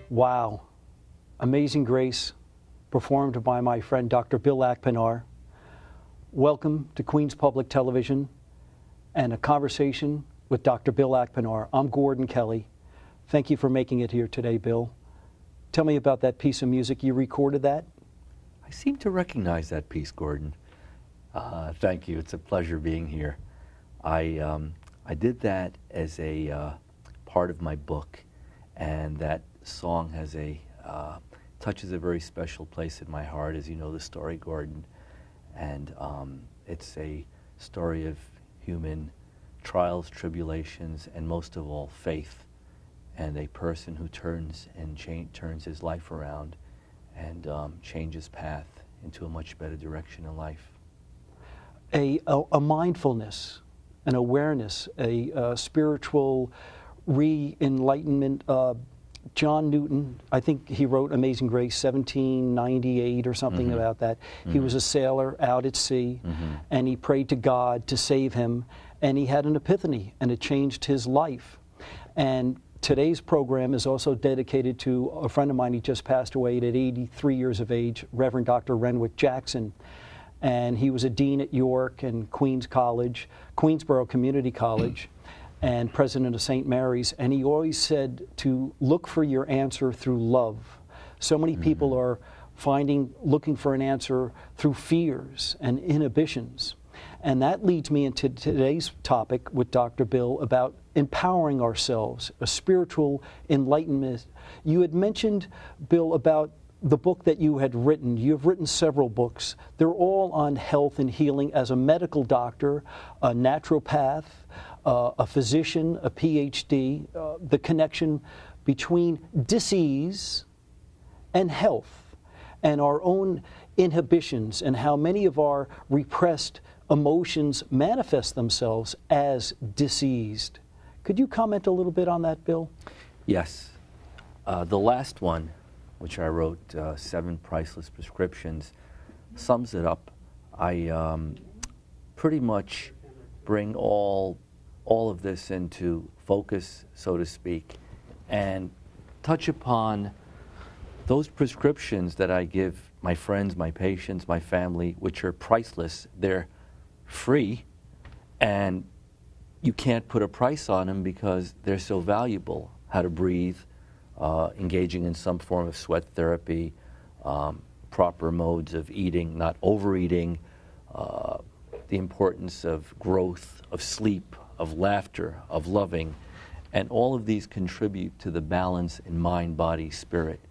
Wow. Amazing Grace, performed by my friend Dr. Bill Akpinar. Welcome to Queens Public Television and a conversation with Dr. Bill Akpinar. I'm Gordon Kelly. Thank you for making it here today, Bill. Tell me about that piece of music. You recorded that? I seem to recognize that piece, Gordon. Thank you. It's a pleasure being here. I did that as a part of my book, and that song has touches a very special place in my heart, as you know the story, Gordon. And it's a story of human trials, tribulations, and most of all, faith, and a person who turns his life around and changes path into a much better direction in life. A mindfulness, an awareness, a spiritual re-enlightenment. John Newton, I think he wrote Amazing Grace 1798 or something about that. He was a sailor out at sea, and he prayed to God to save him, and he had an epiphany, and it changed his life. And today's program is also dedicated to a friend of mine. He just passed away at 83 years of age, Reverend Dr. Renwick Jackson. And he was a dean at York and Queensborough Community College, and president of St. Mary's. And he always said to look for your answer through love. So many people are looking for an answer through fears and inhibitions. And that leads me into today's topic with Dr. Bill about empowering ourselves, a spiritual enlightenment. You had mentioned, Bill, about the book that you had written. You've written several books. They're all on health and healing as a medical doctor, a naturopath, a physician, a PhD, the connection between disease and health and our own inhibitions and how many of our repressed emotions manifest themselves as diseased. Could you comment a little bit on that, Bill? Yes. The last one, which I wrote, 7 Priceless Prescriptions, sums it up. I pretty much bring all of this into focus, so to speak, and touch upon those prescriptions that I give my friends, my patients, my family, which are priceless. They're free, and you can't put a price on them because they're so valuable. How to breathe, engaging in some form of sweat therapy, proper modes of eating, not overeating, the importance of growth, of sleep, of laughter, of loving, and all of these contribute to the balance in mind, body, spirit.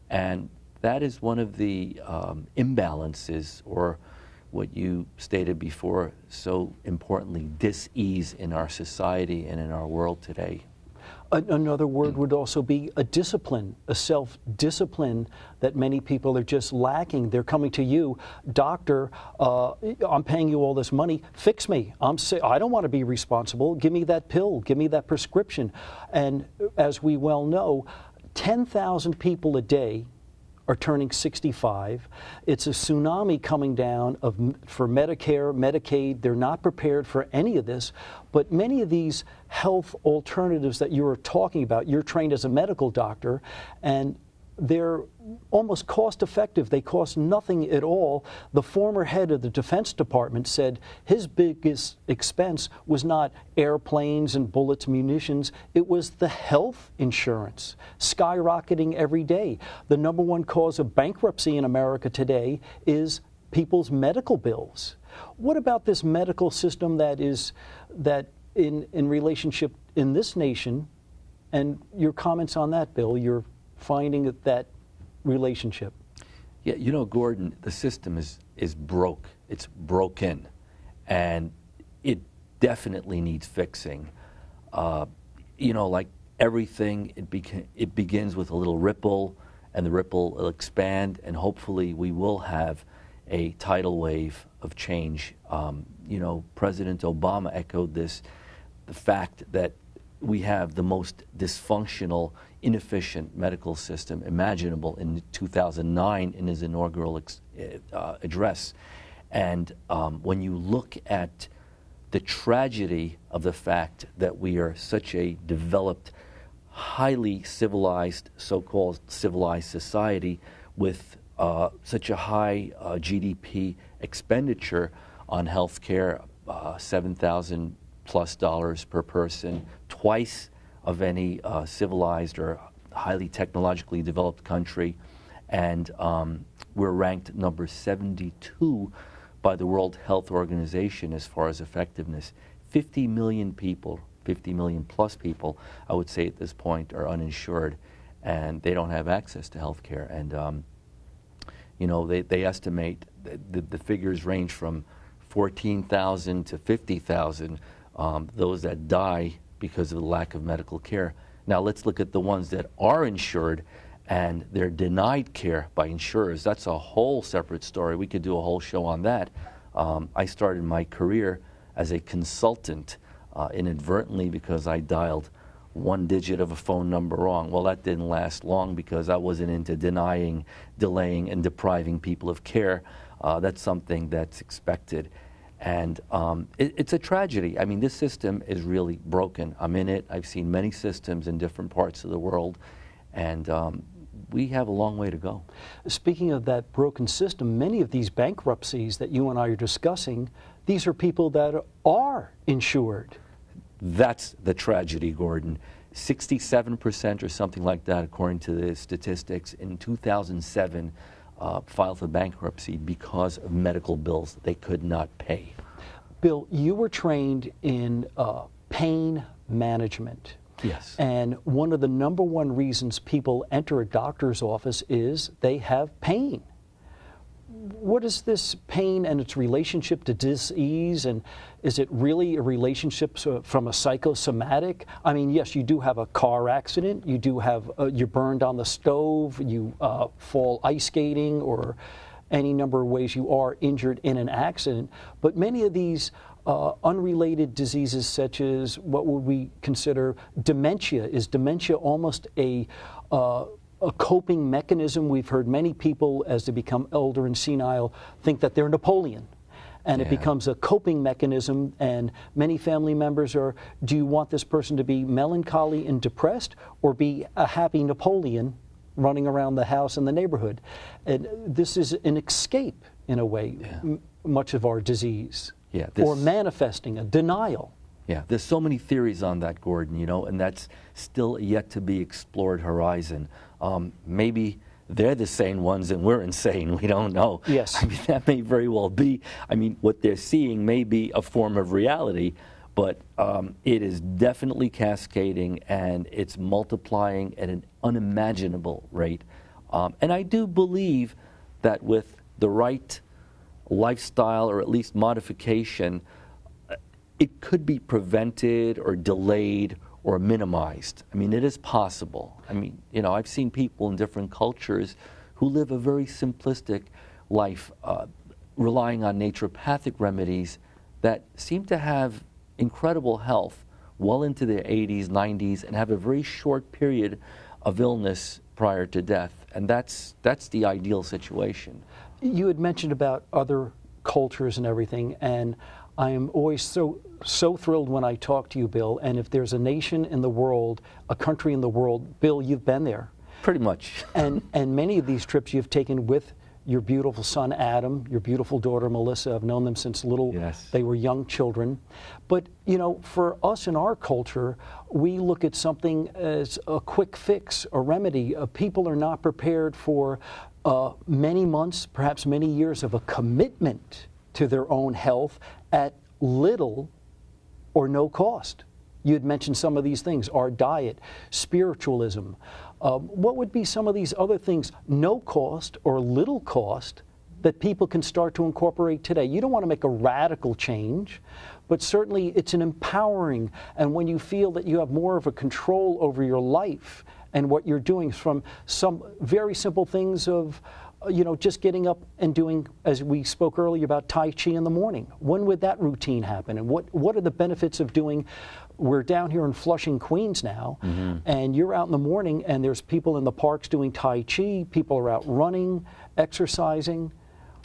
And that is one of the imbalances, or what you stated before, so importantly, dis-ease in our society and in our world today. Another word would also be a discipline, a self-discipline that many people are just lacking. They're coming to you, doctor, I'm paying you all this money, fix me. I'm sick. I don't want to be responsible. Give me that pill, give me that prescription. And as we well know, 10,000 people a day are turning 65. It's a tsunami coming down for Medicare, Medicaid. They're not prepared for any of this. But many of these health alternatives that you were talking about, you're trained as a medical doctor, and they're almost cost effective. They cost nothing at all. The former head of the Defense Department said his biggest expense was not airplanes and bullets, munitions. It was the health insurance, skyrocketing every day. The number one cause of bankruptcy in America today is people's medical bills. What about this medical system that in relationship in this nation, and your comments on that, Bill? You're finding that relationship. Yeah, you know, Gordon, the system is broke. It's broken, and it definitely needs fixing. You know, like everything, it begins with a little ripple, and the ripple will expand, and hopefully we will have a tidal wave of change. You know, President Obama echoed this, the fact that we have the most dysfunctional, inefficient medical system imaginable in 2009 in his inaugural address. And when you look at the tragedy of the fact that we are such a developed, highly civilized, so-called civilized society with such a high GDP expenditure on health care, $7,000 plus per person, twice of any civilized or highly technologically developed country. And we're ranked number 72 by the World Health Organization as far as effectiveness. 50 million people, 50 million plus people, I would say at this point, are uninsured, and they don't have access to health care. And, you know, they estimate the figures range from 14,000 to 50,000, those that die because of the lack of medical care. Now let's look at the ones that are insured and they're denied care by insurers. That's a whole separate story. We could do a whole show on that. I started my career as a consultant inadvertently because I dialed one digit of a phone number wrong. Well, that didn't last long because I wasn't into denying, delaying, and depriving people of care. That's something that's expected. And it's a tragedy. I mean, this system is really broken. I'm in it. I've seen many systems in different parts of the world, and we have a long way to go. Speaking of that broken system, many of these bankruptcies that you and I are discussing, these are people that are insured. That's the tragedy, Gordon. 67% or something like that, according to the statistics, in 2007 filed for bankruptcy because of medical bills they could not pay. Bill, you were trained in pain management. Yes. And one of the number one reasons people enter a doctor's office is they have pain. What is this pain and its relationship to disease, and is it really a relationship from a psychosomatic? I mean, yes, you do have a car accident, you do have, you're burned on the stove, you fall ice skating, or any number of ways you are injured in an accident, but many of these unrelated diseases, such as what would we consider dementia. Is dementia almost a coping mechanism? We've heard many people, as they become older and senile, think that they're Napoleon. And it becomes a coping mechanism, and many family members are, do you want this person to be melancholy and depressed, or be a happy Napoleon running around the house and the neighborhood? And this is an escape, in a way, much of our disease. Or manifesting a denial. Yeah, there's so many theories on that, Gordon, you know, and that's still yet to be explored horizon. Maybe they're the sane ones and we're insane. We don't know. Yes. I mean, that may very well be. I mean, what they're seeing may be a form of reality, but it is definitely cascading and it's multiplying at an unimaginable rate. And I do believe that with the right lifestyle, or at least modification, it could be prevented or delayed or minimized. I mean, it is possible. I mean, you know, I've seen people in different cultures who live a very simplistic life, relying on naturopathic remedies that seem to have incredible health well into their 80s, 90s, and have a very short period of illness prior to death. And that's the ideal situation. You had mentioned about other cultures and everything, and I am always so thrilled when I talk to you, Bill. And if there's a nation in the world, a country in the world, Bill, you've been there. Pretty much. and many of these trips you've taken with your beautiful son, Adam, your beautiful daughter, Melissa. I've known them since they were young children. But, you know, for us in our culture, we look at something as a quick fix, a remedy. People are not prepared for many months, perhaps many years of a commitment to their own health at little or no cost. You had mentioned some of these things, our diet, spiritualism. What would be some of these other things, no cost or little cost, that people can start to incorporate today? You don't want to make a radical change, but certainly it's an empowering, and when you feel that you have more of a control over your life and what you're doing, from some very simple things of, you know, just getting up and doing, as we spoke earlier about Tai Chi in the morning. When would that routine happen? And what are the benefits of doing? We're down here in Flushing, Queens now, and you're out in the morning and there's people in the parks doing Tai Chi, people are out running, exercising.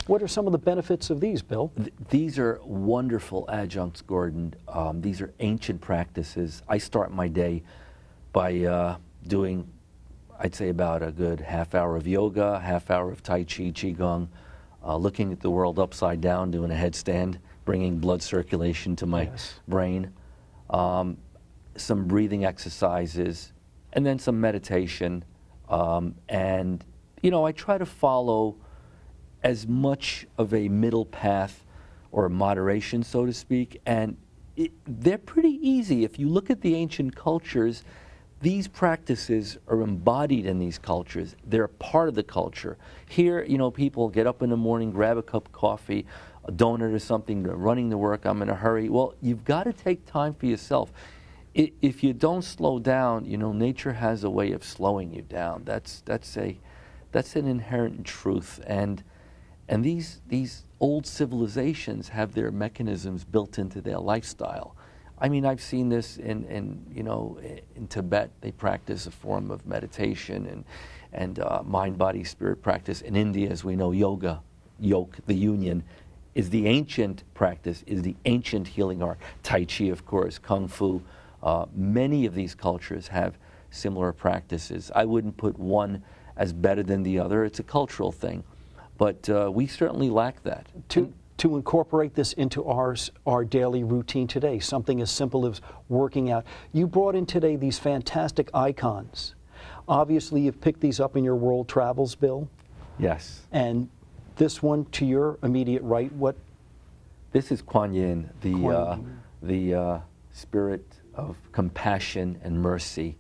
What are some of the benefits of these, Bill? These are wonderful adjuncts, Gordon. These are ancient practices. I start my day by doing, I'd say, about a good half hour of yoga, half hour of Tai Chi, Qigong, looking at the world upside down, doing a headstand, bringing blood circulation to my brain, some breathing exercises, and then some meditation. And, you know, I try to follow as much of a middle path or a moderation, so to speak, and they're pretty easy. If you look at the ancient cultures, these practices are embodied in these cultures. They're a part of the culture. Here, you know, people get up in the morning, grab a cup of coffee, a donut or something, they're running to work, I'm in a hurry. Well, you've got to take time for yourself. If you don't slow down, you know, nature has a way of slowing you down. That's an inherent truth. And these old civilizations have their mechanisms built into their lifestyle. I mean, I've seen this in Tibet. They practice a form of meditation and mind, body, spirit practice. In India, as we know, yoga, yoke, the union, is the ancient practice, is the ancient healing art. Tai Chi, of course, Kung Fu. Many of these cultures have similar practices. I wouldn't put one as better than the other. It's a cultural thing. But we certainly lack that. To incorporate this into our daily routine today, something as simple as working out. You brought in today these fantastic icons. Obviously, you've picked these up in your world travels, Bill. Yes. And this one to your immediate right, what? This is Kuan Yin, the spirit of compassion and mercy.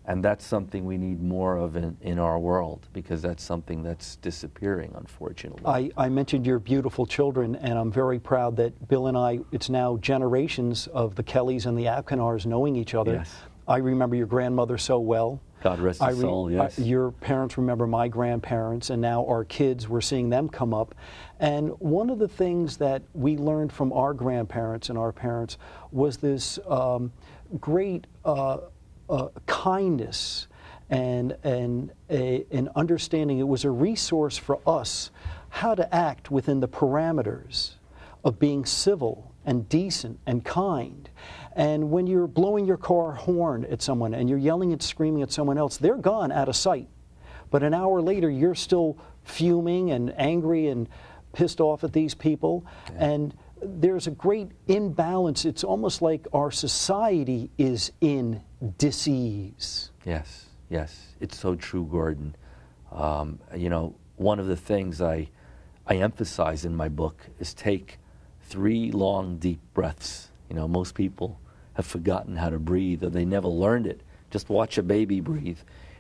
And that's something we need more of in our world, because that's something that's disappearing, unfortunately. I mentioned your beautiful children, and I'm very proud that Bill and I, it's now generations of the Kellys and the Abkanars knowing each other. Yes. I remember your grandmother so well. God rest his soul, yes. Your parents remember my grandparents, and now our kids, we're seeing them come up. And one of the things that we learned from our grandparents and our parents was this great kindness and an understanding. It was a resource for us how to act within the parameters of being civil and decent and kind. And when you're blowing your car horn at someone and you're yelling and screaming at someone else, they're gone out of sight. But an hour later, you're still fuming and angry and pissed off at these people. Yeah. And there's a great imbalance. It's almost like our society is in dis-ease. Yes, yes. It's so true, Gordon. You know, one of the things I emphasize in my book is take 3 long, deep breaths. You know, most people have forgotten how to breathe, or they never learned it. Just watch a baby breathe.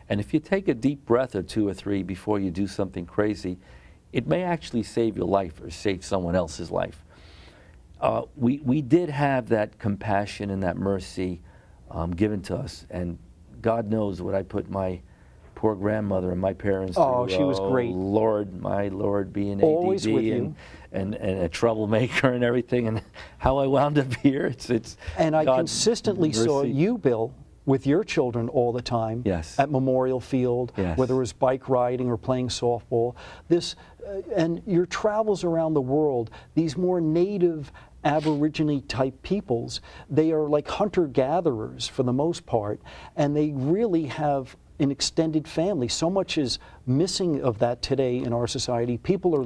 And if you take a deep breath or 2 or 3 before you do something crazy, it may actually save your life or save someone else's life. We did have that compassion and that mercy given to us, and God knows what I put my poor grandmother and my parents through. Oh, she was great. Lord, my Lord, being always ADD with you. And a troublemaker and everything, and how I wound up here. It's and I consistently saw you, Bill, with your children all the time. Yes. At Memorial Field, yes. Whether it was bike riding or playing softball. And your travels around the world, these more native Aborigine type peoples, they are like hunter-gatherers for the most part, and they really have an extended family. So much is missing of that today in our society. People are